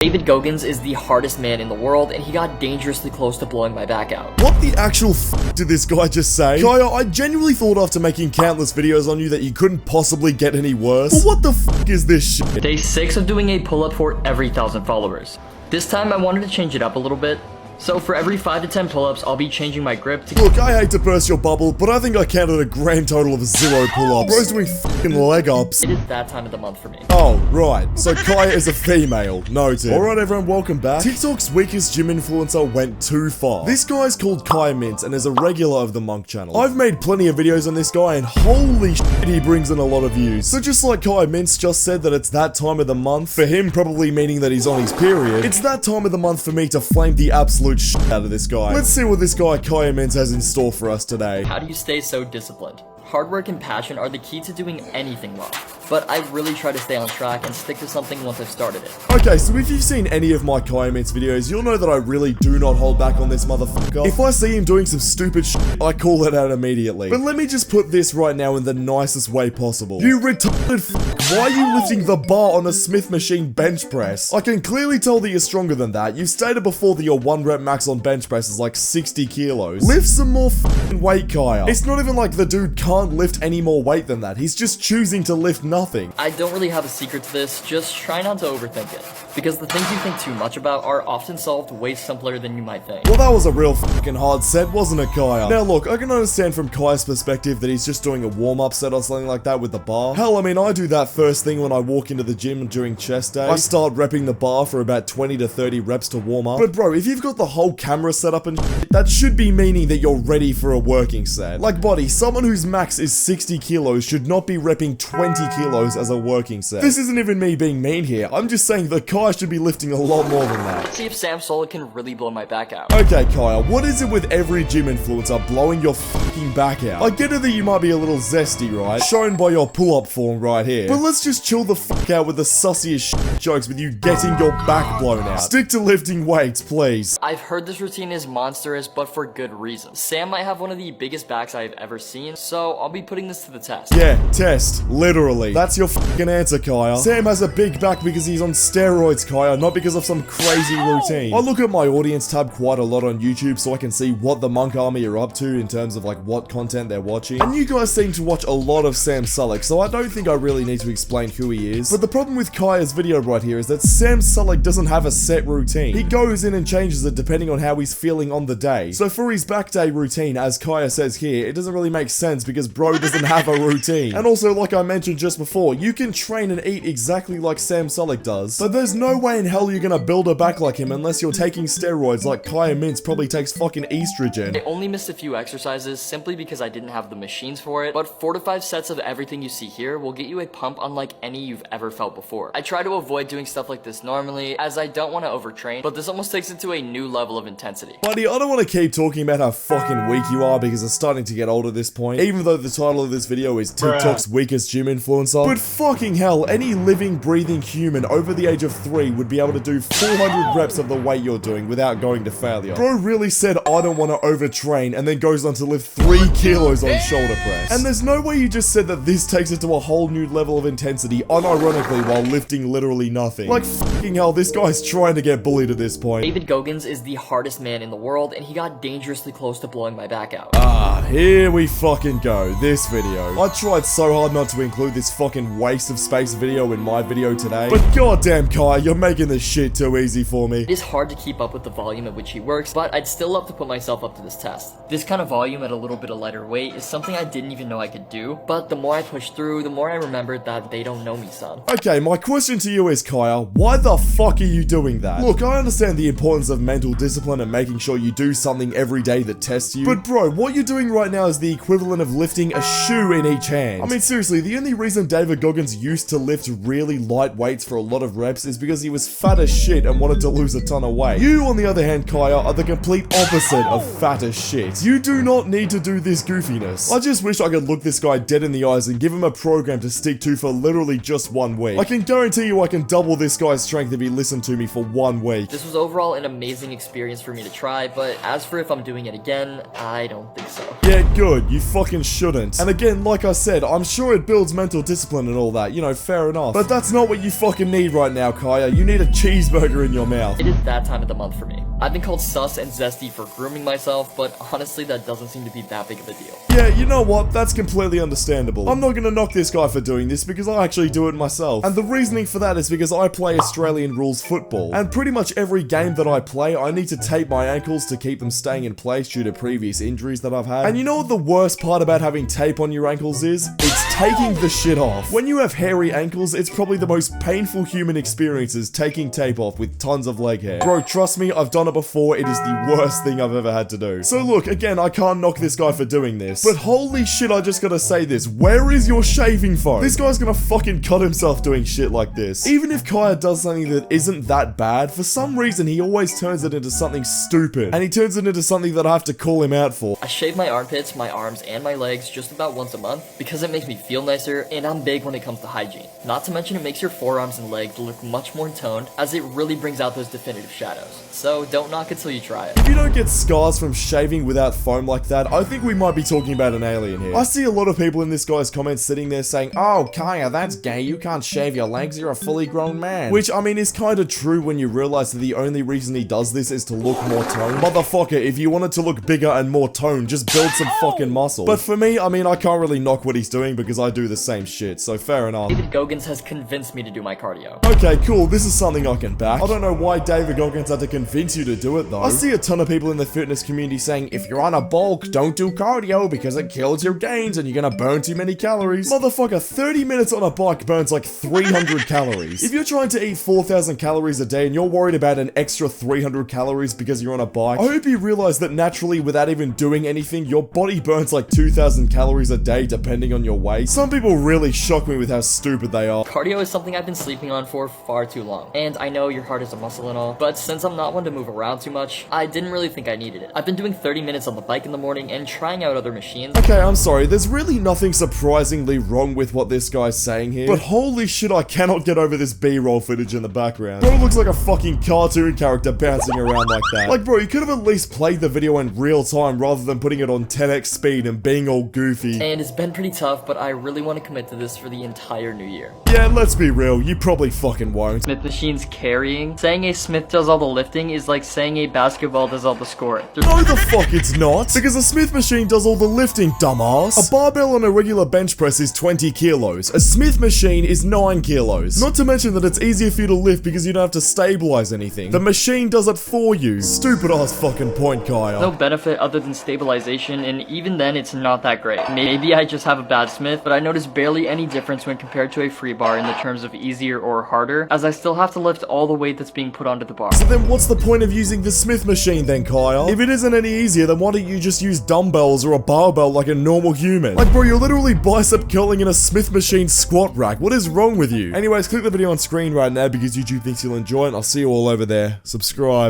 David Goggins is the hardest man in the world, and he got dangerously close to blowing my back out. What the actual f did this guy just say? Kaya, I genuinely thought after making countless videos on you that you couldn't possibly get any worse. But what the f is this shit? Day 6 of doing a pull-up for every 1,000 followers. This time I wanted to change it up a little bit. So for every 5 to 10 pull-ups, I'll be changing my grip to— Look, I hate to burst your bubble, but I think I counted a grand total of 0 pull-ups. Bro's doing f***ing leg ups. It is that time of the month for me. Oh, right. So Kaya is a female. Noted. Alright everyone, welcome back. TikTok's weakest gym influencer went too far. This guy's called Kaya Mintz and is a regular of the Monk channel. I've made plenty of videos on this guy and holy shit, he brings in a lot of views. So just like Kaya Mintz just said that it's that time of the month, for him probably meaning that he's on his period, it's that time of the month for me to flame the absolute shit out of this guy. Let's see what this guy Kaya Mintz has in store for us today. How do you stay so disciplined? Hard work and passion are the key to doing anything well. But I really try to stay on track and stick to something once I've started it. Okay, so if you've seen any of my Kaya Mintz videos, you'll know that I really do not hold back on this motherfucker. If I see him doing some stupid shit, I call it out immediately. But let me just put this right now in the nicest way possible. You retarded f***, why are you lifting the bar on a Smith machine bench press? I can clearly tell that you're stronger than that. You've stated before that your 1 rep max on bench press is like 60 kilos. Lift some more f***ing weight, Kaya. It's not even like the dude can't lift any more weight than that. He's just choosing to lift nothing. I don't really have a secret to this, just try not to overthink it. Because the things you think too much about are often solved way simpler than you might think. Well, that was a real fucking hard set, wasn't it, Kaya? Now look, I can understand from Kaya's perspective that he's just doing a warm-up set or something like that with the bar. Hell, I mean, I do that first thing when I walk into the gym during chest day. I start repping the bar for about 20 to 30 reps to warm up. But bro, if you've got the whole camera set up and shit, that should be meaning that you're ready for a working set. Like, buddy, someone whose max is 60 kilos should not be repping 20 kilos as a working set. This isn't even me being mean here. I'm just saying that Kaya should be lifting a lot more than that. Let's see if Sam Sulek can really blow my back out. Okay, Kaya, what is it with every gym influencer blowing your fucking back out? I get it that you might be a little zesty, right? Shown by your pull-up form right here. But let's just chill the fuck out with the sussiest shit jokes with you getting your back blown out. Stick to lifting weights, please. I've heard this routine is monstrous, but for good reason. Sam might have one of the biggest backs I've ever seen, so I'll be putting this to the test. Yeah, test. Literally. That's your fucking answer, Kaya. Sam has a big back because he's on steroids, Kaya, not because of some crazy routine. I look at my audience tab quite a lot on YouTube so I can see what the Monk Army are up to in terms of like what content they're watching. And you guys seem to watch a lot of Sam Sulek, so I don't think I really need to explain who he is. But the problem with Kaya's video right here is that Sam Sulek doesn't have a set routine. He goes in and changes it depending on how he's feeling on the day. So for his back day routine, as Kaya says here, it doesn't really make sense because bro doesn't have a routine. And also, like I mentioned just before, you can train and eat exactly like Sam Sulek does, but there's no way in hell you're gonna build a back like him unless you're taking steroids like Kaya Mintz probably takes fucking estrogen. I only missed a few exercises simply because I didn't have the machines for it, but 4 to 5 sets of everything you see here will get you a pump unlike any you've ever felt before. I try to avoid doing stuff like this normally, as I don't want to overtrain, but this almost takes it to a new level of intensity. Buddy, I don't want to keep talking about how fucking weak you are because it's starting to get old at this point, even though the title of this video is TikTok's weakest gym influencer. But fucking hell, any living, breathing human over the age of 3 would be able to do 400 reps of the weight you're doing without going to failure. Bro really said I don't want to overtrain and then goes on to lift 3 kilos on shoulder press. And there's no way you just said that this takes it to a whole new level of intensity unironically while lifting literally nothing. Like fucking hell, this guy's trying to get bullied at this point. David Goggins is the hardest man in the world, and he got dangerously close to blowing my back out. Ah, here we fucking go. This video. I tried so hard not to include this fucking waste of space video in my video today, but goddamn Kaya, you're making this shit too easy for me. It is hard to keep up with the volume at which he works, but I'd still love to put myself up to this test. This kind of volume at a little bit of lighter weight is something I didn't even know I could do, but the more I push through, the more I remembered that they don't know me, son. Okay, my question to you is, Kaya, why the fuck are you doing that? Look, I understand the importance of mental discipline and making sure you do something every day that tests you, but bro, what you're doing right now is the equivalent of lifting a shoe in each hand. I mean, seriously, the only reason David Goggins used to lift really light weights for a lot of reps is because he was fat as shit and wanted to lose a ton of weight. You, on the other hand, Kaya, are the complete opposite of fat as shit. You do not need to do this goofiness. I just wish I could look this guy dead in the eyes and give him a program to stick to for literally just 1 week. I can guarantee you I can double this guy's strength if he listened to me for 1 week. This was overall an amazing experience for me to try, but as for if I'm doing it again, I don't think so. Yeah, good. You fucking shouldn't. And again, like I said, I'm sure it builds mental discipline and all that. You know, fair enough. But that's not what you fucking need right now, Kaya. You need a cheeseburger in your mouth. It is that time of the month for me. I've been called sus and zesty for grooming myself, but honestly that doesn't seem to be that big of a deal. Yeah, you know what? That's completely understandable. I'm not gonna knock this guy for doing this because I actually do it myself. And the reasoning for that is because I play Australian rules football. And pretty much every game that I play, I need to tape my ankles to keep them staying in place due to previous injuries that I've had. And you know what the worst part about having tape on your ankles is? It's taking the shit off. When you have hairy ankles, it's probably the most painful human experience is taking tape off with tons of leg hair. Bro, trust me, I've done it before. It is the worst thing I've ever had to do. So look, again, I can't knock this guy for doing this. But holy shit, I just gotta say this. Where is your shaving foam? This guy's gonna fucking cut himself doing shit like this. Even if Kaya does something that isn't that bad, for some reason he always turns it into something stupid. And he turns it into something that I have to call him out for. I shave my armpits, my arms, and my legs just about once a month because it makes me feel nicer, and I'm big when it comes to hygiene. Not to mention it makes your forearms and legs look much more toned, as it really brings out those definitive shadows. So don't knock it till you try it. If you don't get scars from shaving without foam like that, I think we might be talking about an alien here. I see a lot of people in this guy's comments sitting there saying, "Oh, Kaya, that's gay. You can't shave your legs. You're a fully grown man." Which, I mean, is kind of true when you realize that the only reason he does this is to look more toned. Motherfucker, if you wanted to look bigger and more toned, just build some fucking muscle. But for me, I mean, I can't really knock what he's doing because I do the same shit, so fair enough. David Goggins has convinced me to do my cardio. Okay, cool. This is something I can back. I don't know why David Goggins had to convince you to do it, though. I see a ton of people in the fitness community saying, if you're on a bulk, don't do cardio because it kills your gains and you're gonna burn too many calories. Motherfucker, 30 minutes on a bike burns like 300 calories. If you're trying to eat 4,000 calories a day and you're worried about an extra 300 calories because you're on a bike, I hope you realize that naturally, without even doing anything, your body burns like 2,000 calories a day depending on your weight. Some people really shock me with how stupid they are. Cardio is something I've been sleeping on for far too long. And I know your heart is a muscle and all, but since I'm not one to move around too much, I didn't really think I needed it. I've been doing 30 minutes on the bike in the morning and trying out other machines. Okay, I'm sorry, there's really nothing surprisingly wrong with what this guy's saying here, but holy shit, I cannot get over this B-roll footage in the background. Bro, it looks like a fucking cartoon character bouncing around like that. Like, bro, you could have at least played the video in real time rather than putting it on 10x speed and being all goofy. And it's been pretty tough, but I really want to commit to this for the entire new year. Yeah, let's be real, you probably fucking won't. Smith machines carrying. Saying a Smith does all the lifting is like saying a basketball does all the scoring. No the fuck it's not, because a Smith machine does all the lifting, dumbass. A barbell on a regular bench press is 20 kilos. A Smith machine is 9 kilos. Not to mention that it's easier for you to lift because you don't have to stabilize anything. The machine does it for you. Stupid ass fucking point, Kaya. No benefit other than stabilization, and even then it's not that great. Maybe I just have a bad Smith, but I notice barely any difference when compared to a free bar in the terms of easier or harder, as I still have to lift all the weight that's being put onto the bar. So then what's the point of using the Smith machine then, Kaya? If it isn't any easier, then why don't you just use dumbbells or a barbell like a normal human? Like, bro, you're literally bicep curling in a Smith machine squat rack. What is wrong with you? Anyways, click the video on screen right now because YouTube thinks you'll enjoy it, and I'll see you all over there. Subscribe.